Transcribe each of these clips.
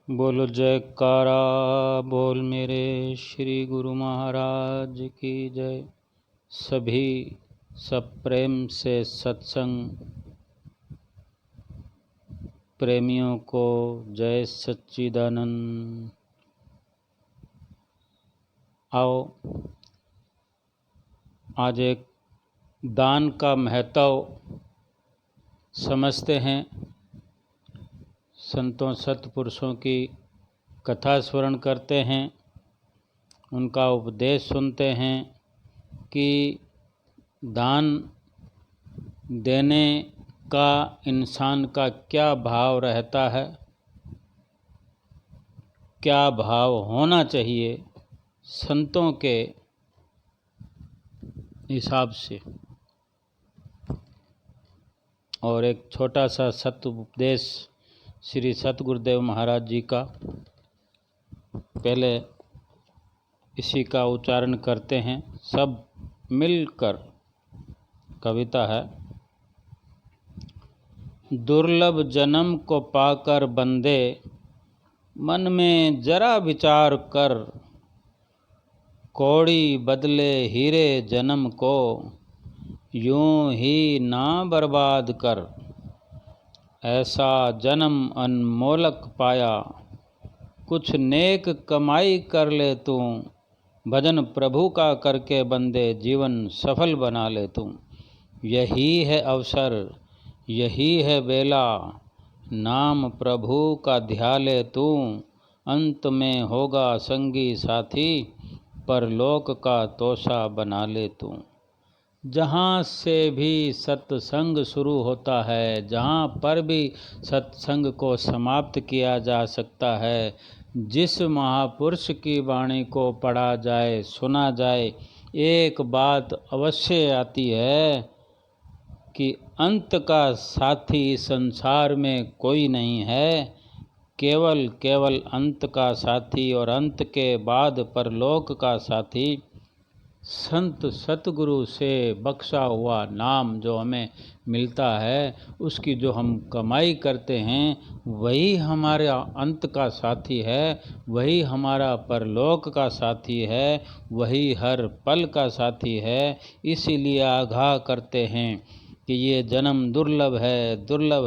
बोलो जयकारा बोल मेरे श्री गुरु महाराज की जय। सभी सब प्रेम से सत्संग प्रेमियों को जय सच्चिदानंद। आओ आज एक दान का महत्व समझते हैं। संतों सत्पुरुषों की कथा स्मरण करते हैं, उनका उपदेश सुनते हैं कि दान देने का इंसान का क्या भाव रहता है, क्या भाव होना चाहिए संतों के हिसाब से। और एक छोटा सा सत्य उपदेश श्री सतगुरुदेव महाराज जी का, पहले इसी का उच्चारण करते हैं सब मिलकर। कविता है। दुर्लभ जन्म को पाकर बंदे, मन में जरा विचार कर, कौड़ी बदले हीरे जन्म को, यूं ही ना बर्बाद कर। ऐसा जन्म अनमोलक पाया, कुछ नेक कमाई कर ले तू, भजन प्रभु का करके बंदे जीवन सफल बना ले तू। यही है अवसर, यही है बेला, नाम प्रभु का ध्या ले तू, अंत में होगा संगी साथी, परलोक का तोषा बना ले तू। जहाँ से भी सत्संग शुरू होता है, जहाँ पर भी सत्संग को समाप्त किया जा सकता है, जिस महापुरुष की वाणी को पढ़ा जाए सुना जाए, एक बात अवश्य आती है कि अंत का साथी संसार में कोई नहीं है, केवल अंत का साथी और अंत के बाद परलोक का साथी संत सतगुरु से बख्शा हुआ नाम जो हमें मिलता है, उसकी जो हम कमाई करते हैं, वही हमारा अंत का साथी है, वही हमारा परलोक का साथी है, वही हर पल का साथी है। इसीलिए आगाह करते हैं कि ये जन्म दुर्लभ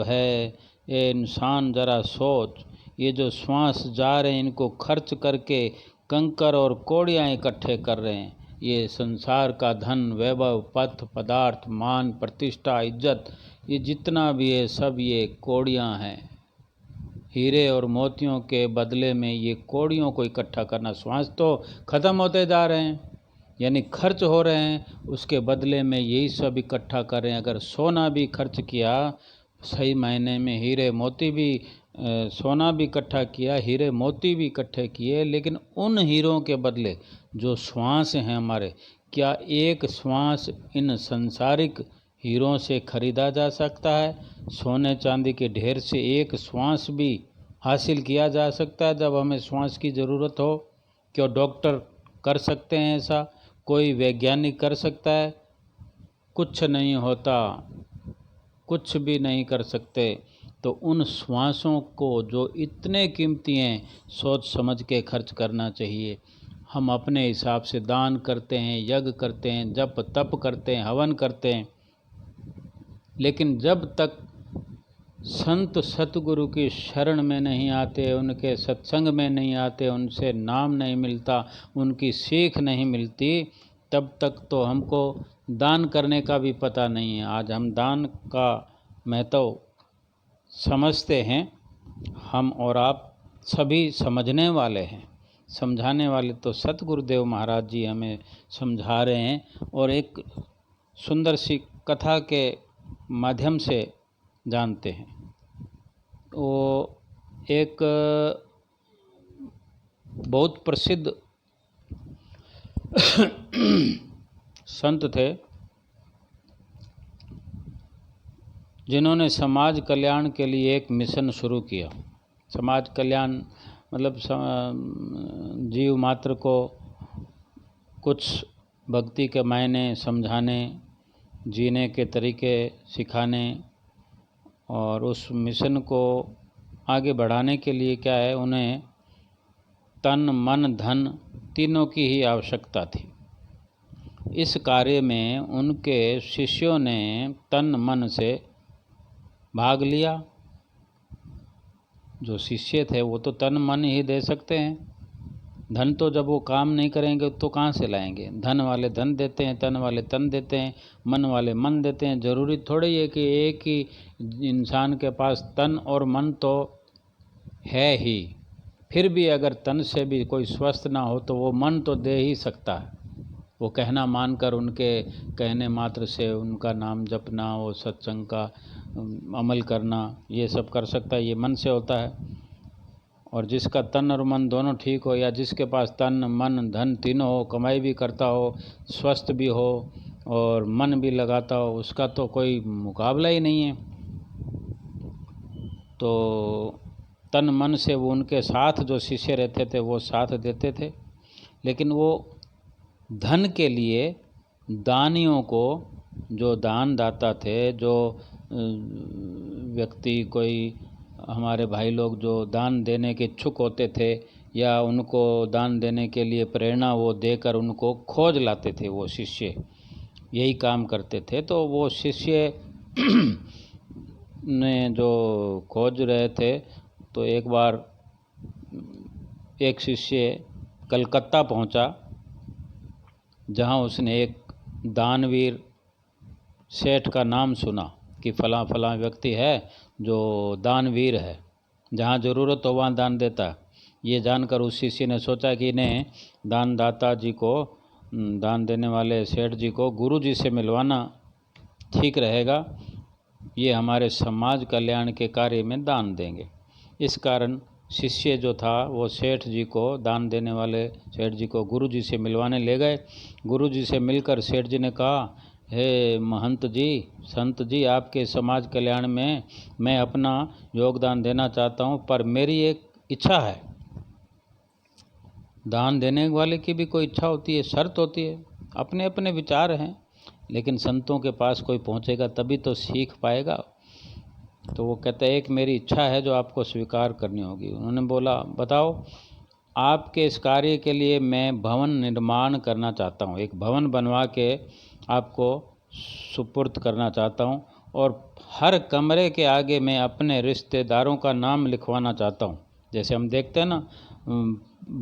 है। ये इंसान ज़रा सोच, ये जो श्वास जा रहे हैं इनको खर्च करके कंकर और कौड़ियाँ इकट्ठे कर रहे हैं। ये संसार का धन, वैभव, पथ, पदार्थ, मान, प्रतिष्ठा, इज्जत, ये जितना भी है सब ये कौड़ियाँ हैं। हीरे और मोतियों के बदले में ये कौड़ियों को इकट्ठा करना। श्वास तो ख़त्म होते जा रहे हैं, यानी खर्च हो रहे हैं, उसके बदले में यही सब इकट्ठा कर रहे हैं। अगर सोना भी खर्च किया सही मायने में, हीरे मोती भी सोना भी इकट्ठा किया, हीरे मोती भी इकट्ठे किए, लेकिन उन हीरों के बदले जो श्वास हैं हमारे, क्या एक श्वास इन सांसारिक हीरों से खरीदा जा सकता है? सोने चांदी के ढेर से एक श्वास भी हासिल किया जा सकता है जब हमें श्वास की ज़रूरत हो? क्यों डॉक्टर कर सकते हैं ऐसा? कोई वैज्ञानिक कर सकता है? कुछ नहीं होता, कुछ भी नहीं कर सकते। तो उन श्वासों को जो इतने कीमती हैं, सोच समझ के खर्च करना चाहिए। हम अपने हिसाब से दान करते हैं, यज्ञ करते हैं, जप तप करते हैं, हवन करते हैं, लेकिन जब तक संत सतगुरु की शरण में नहीं आते, उनके सत्संग में नहीं आते, उनसे नाम नहीं मिलता, उनकी सीख नहीं मिलती, तब तक तो हमको दान करने का भी पता नहीं है। आज हम दान का महत्व समझते हैं, हम और आप सभी समझने वाले हैं। समझाने वाले तो सतगुरुदेव महाराज जी हमें समझा रहे हैं, और एक सुंदर सी कथा के माध्यम से जानते हैं। वो एक बहुत प्रसिद्ध संत थे, जिन्होंने समाज कल्याण के लिए एक मिशन शुरू किया। समाज कल्याण मतलब जीव मात्र को कुछ भक्ति के मायने समझाने, जीने के तरीके सिखाने, और उस मिशन को आगे बढ़ाने के लिए क्या है, उन्हें तन मन धन तीनों की ही आवश्यकता थी। इस कार्य में उनके शिष्यों ने तन मन से भाग लिया। जो शिष्य थे वो तो तन मन ही दे सकते हैं, धन तो जब वो काम नहीं करेंगे तो कहाँ से लाएंगे। धन वाले धन देते हैं, तन वाले तन देते हैं, मन वाले मन देते हैं। ज़रूरी थोड़ी है कि एक ही इंसान के पास तन और मन तो है ही, फिर भी अगर तन से भी कोई स्वस्थ ना हो तो वो मन तो दे ही सकता है। वो कहना मानकर उनके कहने मात्र से उनका नाम जपना, वो सत्संग का अमल करना, ये सब कर सकता है, ये मन से होता है। और जिसका तन और मन दोनों ठीक हो, या जिसके पास तन मन धन तीनों हो, कमाई भी करता हो, स्वस्थ भी हो और मन भी लगाता हो, उसका तो कोई मुकाबला ही नहीं है। तो तन मन से वो उनके साथ जो शिष्य रहते थे वो साथ देते थे। लेकिन वो धन के लिए दानियों को, जो दान दाता थे, जो व्यक्ति कोई हमारे भाई लोग जो दान देने के इच्छुक होते थे या उनको दान देने के लिए प्रेरणा वो देकर उनको खोज लाते थे, वो शिष्य यही काम करते थे। तो वो शिष्य ने जो खोज रहे थे, तो एक बार एक शिष्य कलकत्ता पहुंचा, जहां उसने एक दानवीर सेठ का नाम सुना कि फलां फलां व्यक्ति है जो दानवीर है, जहाँ ज़रूरत हो वहाँ दान देता है। ये जानकर उस शिष्य ने सोचा कि इन्हें दानदाता जी को, दान देने वाले सेठ जी को गुरु जी से मिलवाना ठीक रहेगा, ये हमारे समाज कल्याण के कार्य में दान देंगे। इस कारण शिष्य जो था वो सेठ जी को, दान देने वाले सेठ जी को गुरु जी से मिलवाने ले गए। गुरु जी से मिलकर सेठ जी ने कहा, हे महंत जी, संत जी, आपके समाज कल्याण में मैं अपना योगदान देना चाहता हूँ, पर मेरी एक इच्छा है। दान देने वाले की भी कोई इच्छा होती है, शर्त होती है, अपने अपने विचार हैं, लेकिन संतों के पास कोई पहुँचेगा तभी तो सीख पाएगा। तो वो कहता है, एक मेरी इच्छा है जो आपको स्वीकार करनी होगी। उन्होंने बोला, बताओ। आपके इस कार्य के लिए मैं भवन निर्माण करना चाहता हूँ, एक भवन बनवा के आपको सुपुर्द करना चाहता हूँ, और हर कमरे के आगे मैं अपने रिश्तेदारों का नाम लिखवाना चाहता हूँ। जैसे हम देखते हैं ना,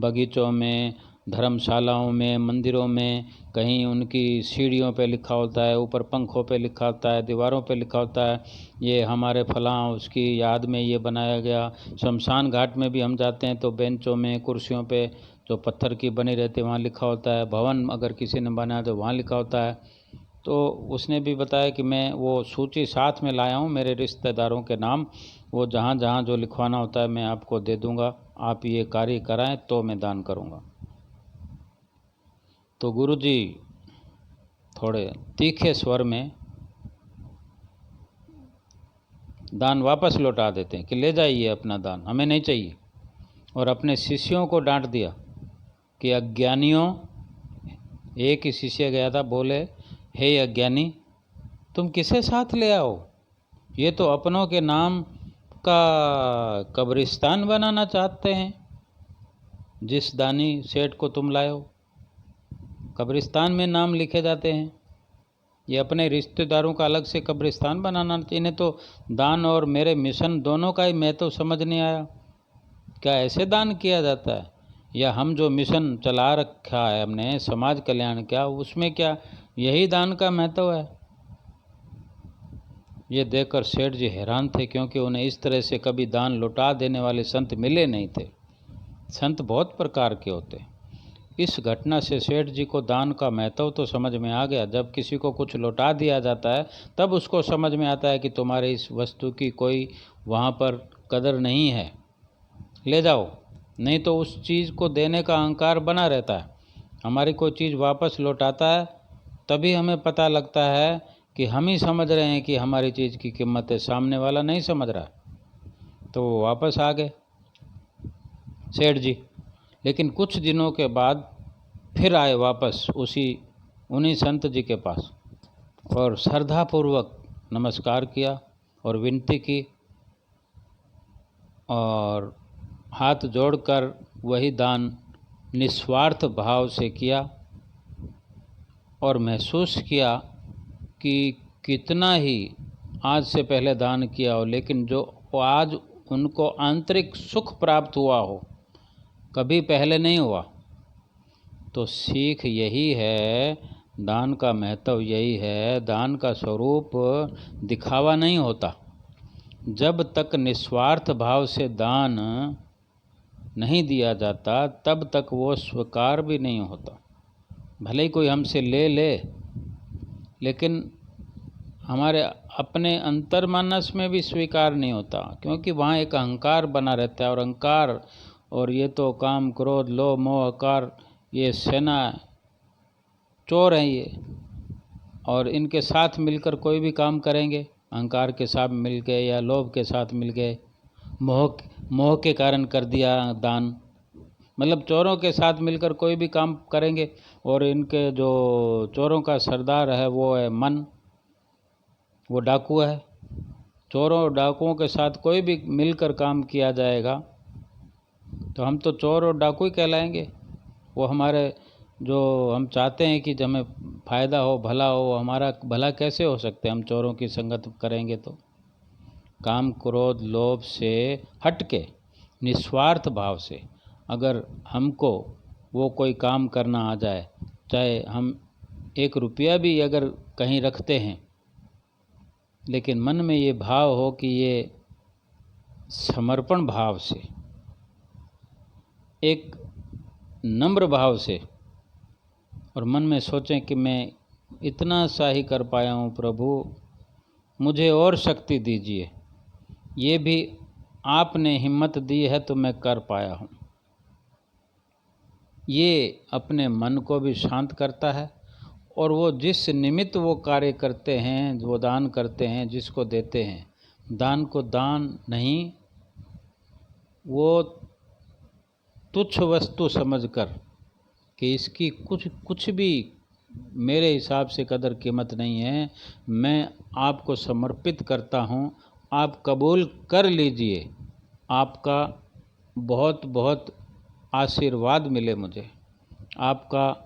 बगीचों में, धर्मशालाओं में, मंदिरों में, कहीं उनकी सीढ़ियों पे लिखा होता है, ऊपर पंखों पे लिखा होता है, दीवारों पे लिखा होता है, ये हमारे फलां उसकी याद में ये बनाया गया। शमशान घाट में भी हम जाते हैं तो बेंचों में, कुर्सियों पे जो पत्थर की बनी रहती है वहाँ लिखा होता है। भवन अगर किसी ने बनाया तो वहाँ लिखा होता है। तो उसने भी बताया कि मैं वो सूची साथ में लाया हूँ, मेरे रिश्तेदारों के नाम, वो जहाँ जहाँ जो लिखवाना होता है मैं आपको दे दूँगा, आप ये कार्य कराएं तो मैं दान करूँगा। तो गुरुजी थोड़े तीखे स्वर में दान वापस लौटा देते हैं कि ले जाइए अपना दान, हमें नहीं चाहिए। और अपने शिष्यों को डांट दिया कि अज्ञानियों, एक ही शिष्य गया था, बोले, हे अज्ञानी, तुम किसे साथ ले आओ? ये तो अपनों के नाम का कब्रिस्तान बनाना चाहते हैं। जिस दानी सेठ को तुम लाए हो, कब्रिस्तान में नाम लिखे जाते हैं, ये अपने रिश्तेदारों का अलग से कब्रिस्तान बनाना। इन्हें तो दान और मेरे मिशन दोनों का ही मैं तो समझ नहीं आया, क्या ऐसे दान किया जाता है? या हम जो मिशन चला रखा है हमने समाज कल्याण का, उसमें क्या यही दान का महत्व है? ये देखकर सेठ जी हैरान थे, क्योंकि उन्हें इस तरह से कभी दान लौटा देने वाले संत मिले नहीं थे। संत बहुत प्रकार के होते हैं। इस घटना से सेठ जी को दान का महत्व तो समझ में आ गया। जब किसी को कुछ लौटा दिया जाता है तब उसको समझ में आता है कि तुम्हारे इस वस्तु की कोई वहाँ पर कदर नहीं है, ले जाओ। नहीं तो उस चीज़ को देने का अहंकार बना रहता है। हमारी कोई चीज़ वापस लौटाता है तभी हमें पता लगता है कि हम ही समझ रहे हैं कि हमारी चीज़ की कीमत है, सामने वाला नहीं समझ रहा। तो वो वापस आ गए सेठ जी। लेकिन कुछ दिनों के बाद फिर आए वापस उन्हीं संत जी के पास, और श्रद्धापूर्वक नमस्कार किया और विनती की और हाथ जोड़कर वही दान निस्वार्थ भाव से किया और महसूस किया कि कितना ही आज से पहले दान किया हो, लेकिन जो आज उनको आंतरिक सुख प्राप्त हुआ हो, कभी पहले नहीं हुआ। तो सीख यही है, दान का महत्व यही है, दान का स्वरूप दिखावा नहीं होता। जब तक निस्वार्थ भाव से दान नहीं दिया जाता तब तक वो स्वीकार भी नहीं होता। भले ही कोई हमसे ले ले, लेकिन हमारे अपने अंतर्मनस में भी स्वीकार नहीं होता, क्योंकि वहाँ एक अहंकार बना रहता है। और अहंकार और ये तो काम क्रोध लोभ मोह अहंकार, ये सेना चोर हैं ये, और इनके साथ मिलकर कोई भी काम करेंगे, अहंकार के साथ मिल गए या लोभ के साथ मिल गए, मोह के कारण कर दिया दान, मतलब चोरों के साथ मिलकर कोई भी काम करेंगे। और इनके जो चोरों का सरदार है वो है मन, वो डाकू है। चोरों और डाकुओं के साथ कोई भी मिलकर काम किया जाएगा तो हम तो चोर और डाकू ही कहलाएंगे। वो हमारे जो हम चाहते हैं कि हमें फ़ायदा हो, भला हो, हमारा भला कैसे हो सकते हैं हम चोरों की संगत करेंगे। तो काम क्रोध लोभ से हट के निस्वार्थ भाव से अगर हमको वो कोई काम करना आ जाए, चाहे हम 1 रुपया भी अगर कहीं रखते हैं, लेकिन मन में ये भाव हो कि ये समर्पण भाव से, एक नम्र भाव से, और मन में सोचें कि मैं इतना सा ही कर पाया हूँ प्रभु, मुझे और शक्ति दीजिए, ये भी आपने हिम्मत दी है तो मैं कर पाया हूँ। ये अपने मन को भी शांत करता है। और वो जिस निमित्त वो कार्य करते हैं, वो दान करते हैं, जिसको देते हैं, दान को दान नहीं, वो तुच्छ वस्तु समझकर कि इसकी कुछ भी मेरे हिसाब से कदर कीमत नहीं है, मैं आपको समर्पित करता हूँ, आप कबूल कर लीजिए, आपका बहुत बहुत आशीर्वाद मिले मुझे, आपका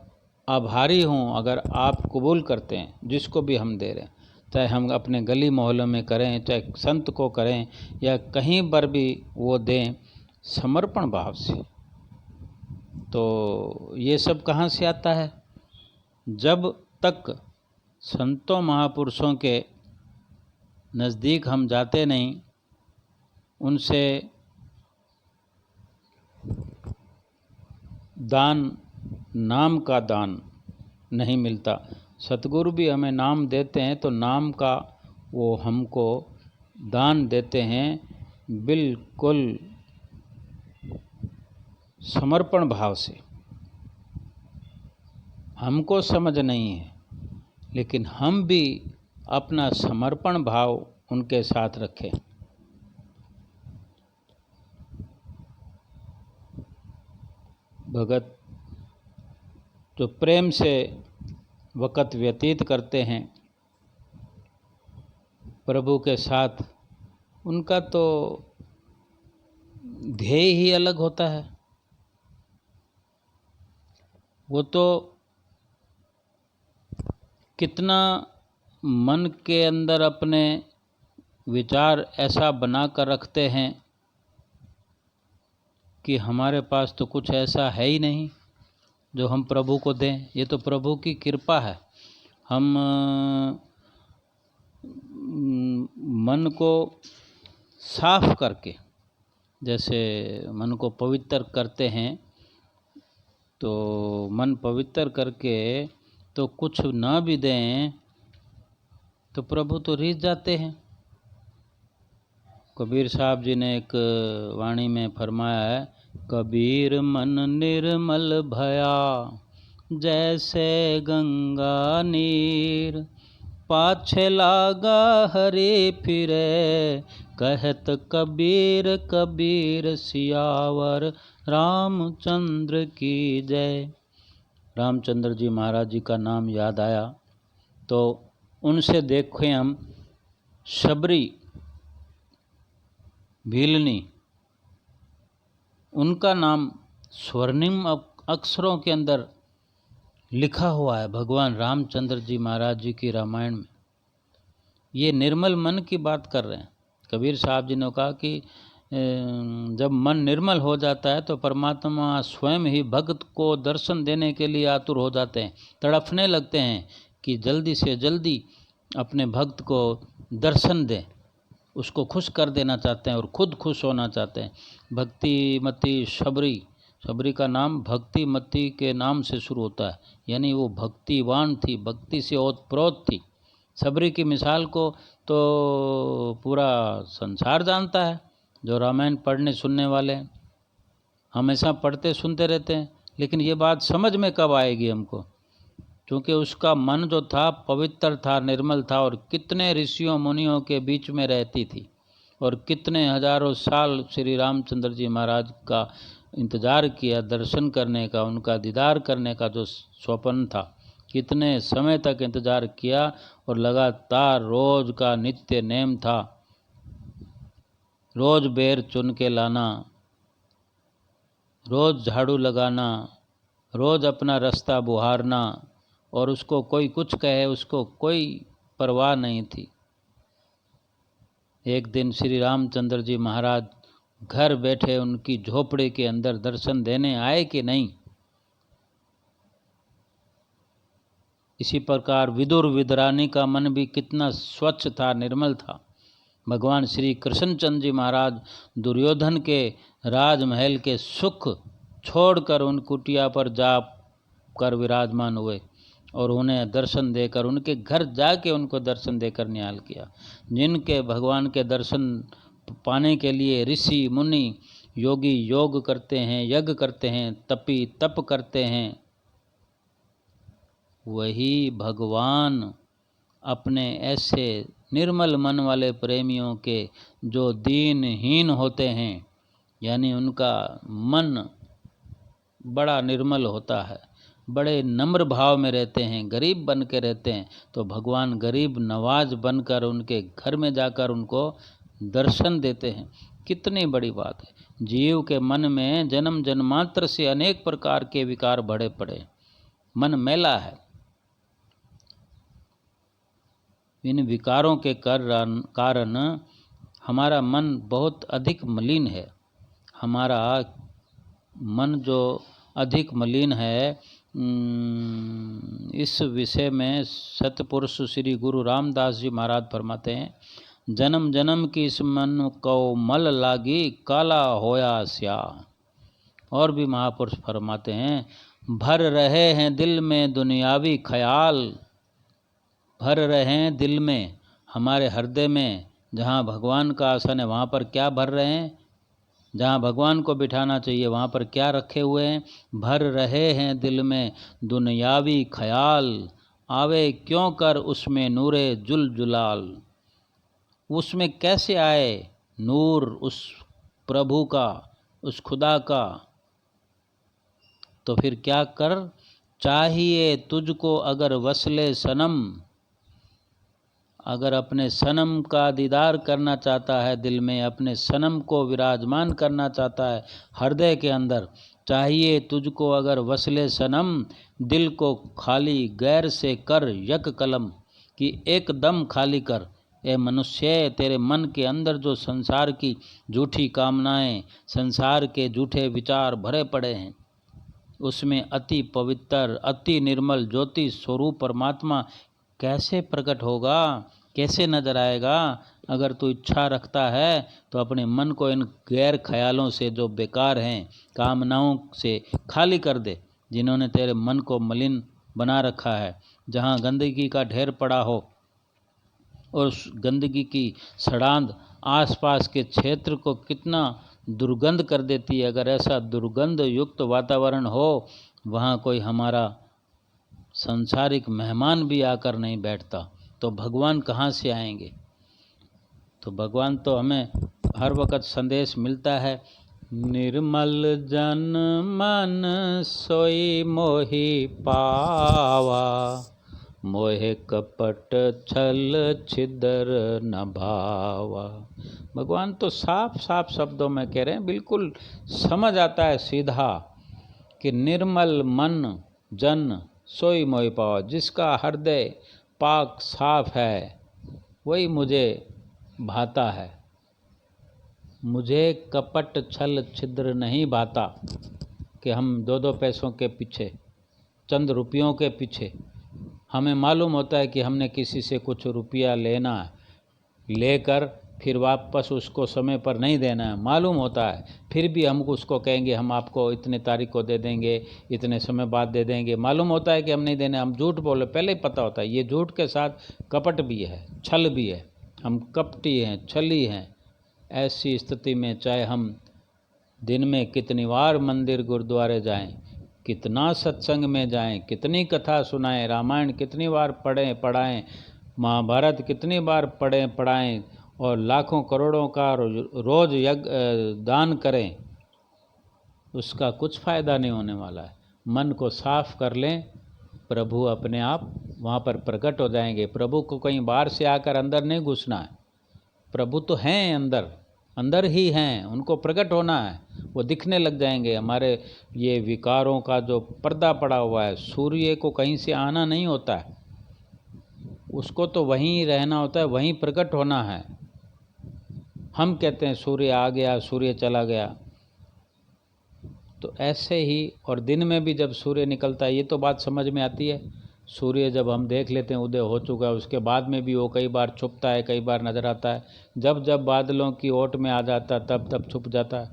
आभारी हूँ अगर आप कबूल करते हैं जिसको भी हम दे रहे हैं, चाहे हम अपने गली मोहल्लों में करें, चाहे संत को करें, या कहीं पर भी वो दें समर्पण भाव से। तो ये सब कहाँ से आता है? जब तक संतों महापुरुषों के नज़दीक हम जाते नहीं, उनसे दान, नाम का दान नहीं मिलता। सतगुरु भी हमें नाम देते हैं तो नाम का वो हमको दान देते हैं बिल्कुल समर्पण भाव से। हमको समझ नहीं है, लेकिन हम भी अपना समर्पण भाव उनके साथ रखें। भगत जो प्रेम से वक़्त व्यतीत करते हैं प्रभु के साथ, उनका तो ध्येय ही अलग होता है। वो तो कितना मन के अंदर अपने विचार ऐसा बना कर रखते हैं कि हमारे पास तो कुछ ऐसा है ही नहीं जो हम प्रभु को दें। ये तो प्रभु की कृपा है। हम मन को साफ करके, जैसे मन को पवित्र करते हैं, तो मन पवित्र करके तो कुछ ना भी दें तो प्रभु तो रीझ जाते हैं। कबीर साहब जी ने एक वाणी में फरमाया है, कबीर मन निर्मल भया जैसे गंगा नीर, पाछे लागा हरे फिरे कहत कबीर कबीर सियावर रामचंद्र की जय। रामचंद्र जी महाराज जी का नाम याद आया तो उनसे देखें हम शबरी भीलनी उनका नाम स्वर्णिम अक्षरों के अंदर लिखा हुआ है भगवान रामचंद्र जी महाराज जी की रामायण में। ये निर्मल मन की बात कर रहे हैं। कबीर साहब जी ने कहा कि जब मन निर्मल हो जाता है तो परमात्मा स्वयं ही भक्त को दर्शन देने के लिए आतुर हो जाते हैं, तड़फने लगते हैं कि जल्दी से जल्दी अपने भक्त को दर्शन दें, उसको खुश कर देना चाहते हैं और खुद खुश होना चाहते हैं। भक्तिमती शबरी का नाम भक्तिमती के नाम से शुरू होता है, यानी वो भक्तिवान थी, भक्ति से ओतप्रोत थी। शबरी की मिसाल को तो पूरा संसार जानता है, जो रामायण पढ़ने सुनने वाले हैं, हमेशा पढ़ते सुनते रहते हैं। लेकिन ये बात समझ में कब आएगी हमको, क्योंकि उसका मन जो था पवित्र था, निर्मल था, और कितने ऋषियों मुनियों के बीच में रहती थी, और कितने हजारों साल श्री रामचंद्र जी महाराज का इंतज़ार किया दर्शन करने का, उनका दीदार करने का जो स्वप्न था, कितने समय तक इंतज़ार किया, और लगातार रोज़ का नित्य नेम था, रोज़ बेर चुन के लाना, रोज़ झाड़ू लगाना, रोज़ अपना रास्ता बुहारना, और उसको कोई कुछ कहे उसको कोई परवाह नहीं थी। एक दिन श्री रामचंद्र जी महाराज घर बैठे उनकी झोपड़ी के अंदर दर्शन देने आए कि नहीं। इसी प्रकार विदुर विदरानी का मन भी कितना स्वच्छ था, निर्मल था। भगवान श्री कृष्णचंद्र जी महाराज दुर्योधन के राजमहल के सुख छोड़कर उन कुटिया पर जा कर विराजमान हुए, और उन्हें दर्शन देकर, उनके घर जाके उनको दर्शन देकर निहाल किया। जिनके भगवान के दर्शन पाने के लिए ऋषि मुनि योगी योग करते हैं, यज्ञ करते हैं, तपी तप करते हैं, वही भगवान अपने ऐसे निर्मल मन वाले प्रेमियों के जो दीनहीन होते हैं, यानी उनका मन बड़ा निर्मल होता है, बड़े नम्र भाव में रहते हैं, गरीब बन के रहते हैं, तो भगवान गरीब नवाज बनकर उनके घर में जाकर उनको दर्शन देते हैं। कितनी बड़ी बात है। जीव के मन में जन्म जन्मांतर से अनेक प्रकार के विकार बढ़े पड़े, मन मैला है। इन विकारों के कारण हमारा मन बहुत अधिक मलिन है। हमारा मन जो अधिक मलिन है, इस विषय में सतपुरुष श्री गुरु रामदास जी महाराज फरमाते हैं, जन्म जन्म की इस मन को मल लागी, काला होया स्या। और भी महापुरुष फरमाते हैं, भर रहे हैं दिल में दुनियावी ख्याल, भर रहे हैं दिल में, हमारे हृदय में जहाँ भगवान का आसन है वहाँ पर क्या भर रहे हैं, जहाँ भगवान को बिठाना चाहिए वहाँ पर क्या रखे हुए हैं। भर रहे हैं दिल में दुनियावी ख्याल, आवे क्यों कर उसमें नूरे जुलजुलाल। उसमें कैसे आए नूर उस प्रभु का, उस खुदा का। तो फिर क्या कर, चाहिए तुझको अगर वसले सनम, अगर अपने सनम का दीदार करना चाहता है दिल में, अपने सनम को विराजमान करना चाहता है हृदय के अंदर, चाहिए तुझको अगर वसले सनम, दिल को खाली गैर से कर यक कलम, कि एकदम खाली कर। ए मनुष्य, तेरे मन के अंदर जो संसार की झूठी कामनाएं, संसार के झूठे विचार भरे पड़े हैं, उसमें अति पवित्र, अति निर्मल ज्योति स्वरूप परमात्मा कैसे प्रकट होगा, कैसे नजर आएगा। अगर तू इच्छा रखता है तो अपने मन को इन गैर ख्यालों से जो बेकार हैं, कामनाओं से खाली कर दे, जिन्होंने तेरे मन को मलिन बना रखा है। जहाँ गंदगी का ढेर पड़ा हो और उस गंदगी की सड़ांध आसपास के क्षेत्र को कितना दुर्गंध कर देती है। अगर ऐसा दुर्गंध युक्त वातावरण हो, वहाँ कोई हमारा सांसारिक मेहमान भी आकर नहीं बैठता, तो भगवान कहाँ से आएंगे। तो भगवान तो हमें हर वक्त संदेश मिलता है, निर्मल जन मन सोई मोहि पावा, मोहे कपट छल छिद्र न भावा। भगवान तो साफ साफ शब्दों में कह रहे हैं, बिल्कुल समझ आता है सीधा कि निर्मल मन जन सोई मोहि पावा। जिसका हृदय पाक साफ है वही मुझे भाता है। मुझे कपट छल छिद्र नहीं भाता कि हम दो दो पैसों के पीछे, चंद रुपयों के पीछे, हमें मालूम होता है कि हमने किसी से कुछ रुपया लेना है, लेकर फिर वापस उसको समय पर नहीं देना है, मालूम होता है, फिर भी हम उसको कहेंगे हम आपको इतने तारीख को दे देंगे, इतने समय बाद दे देंगे, मालूम होता है कि हम नहीं देने, हम झूठ बोले, पहले ही पता होता है। ये झूठ के साथ कपट भी है, छल भी है, हम कपटी हैं, छली हैं। ऐसी स्थिति में चाहे हम दिन में कितनी बार मंदिर गुरुद्वारे जाएं, कितना सत्संग में जाएं, कितनी कथा सुनाएं, रामायण कितनी बार पढ़ें पढ़ाएं, महाभारत कितनी बार पढ़ें पढ़ाएं, और लाखों करोड़ों का रोज यज्ञ दान करें, उसका कुछ फ़ायदा नहीं होने वाला है। मन को साफ कर लें, प्रभु अपने आप वहाँ पर प्रकट हो जाएंगे। प्रभु को कहीं बाहर से आकर अंदर नहीं घुसना है, प्रभु तो हैं अंदर, अंदर ही हैं, उनको प्रकट होना है, वो दिखने लग जाएंगे। हमारे ये विकारों का जो पर्दा पड़ा हुआ है, सूर्य को कहीं से आना नहीं होता है, उसको तो वहीं रहना होता है, वहीं प्रकट होना है। हम कहते हैं सूर्य आ गया, सूर्य चला गया, तो ऐसे ही और दिन में भी जब सूर्य निकलता है, ये तो बात समझ में आती है। सूर्य जब हम देख लेते हैं उदय हो चुका है, उसके बाद में भी वो कई बार छुपता है, कई बार नज़र आता है। जब जब बादलों की ओट में आ जाता है तब तब छुप जाता है,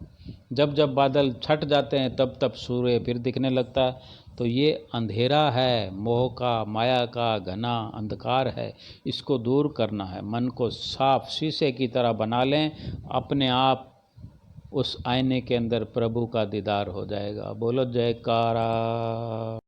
जब जब बादल छट जाते हैं तब तब सूर्य फिर दिखने लगता है। तो ये अंधेरा है, मोह का, माया का घना अंधकार है, इसको दूर करना है। मन को साफ शीशे की तरह बना लें, अपने आप उस आईने के अंदर प्रभु का दीदार हो जाएगा। बोलो जयकारा।